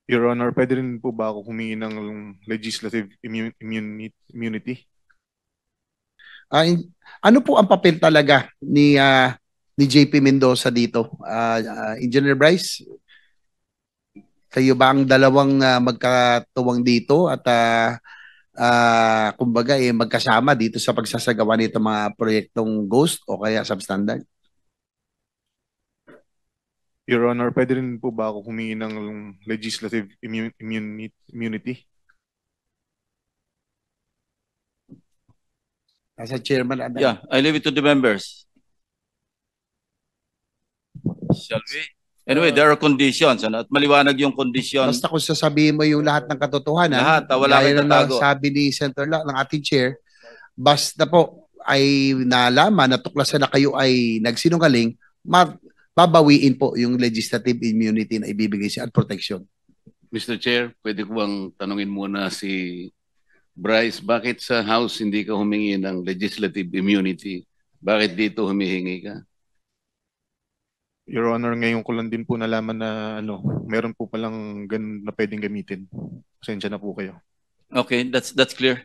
Your Honor, pwede rin po ba ako humingi ng legislative immunity? Ano po ang papel talaga ni JP Mendoza dito? Engineer Bryce, kayo ba ang dalawang magkatuwang dito at kumbaga magkasama dito sa pagsasagawa nito mga proyektong ghost o kaya substandard? Your Honor, pwede rin po ba ako humingi ng legislative immunity? Nasa chairman, Yeah, I leave it to the members. Shall we? Anyway, there are conditions, ano? At maliwanag yung condition. Basta kung sasabihin mo yung lahat ng katotohanan, Lahat, wala gaya kang ng tatago. sabi ni Senator ng ating chair, basta po ay nalaman, natuklasan na kayo ay nagsinungaling, babawiin po yung legislative immunity na ibibigay siya at protection. Mr. Chair, pwede ko bang tanungin muna si Bryce, bakit sa House hindi ka humingi ng legislative immunity? Bakit dito humihingi ka? Your Honor, ngayon ko lang din po nalaman na meron po palang ganun na pwedeng gamitin. Pasensya na po kayo. Okay, that's clear.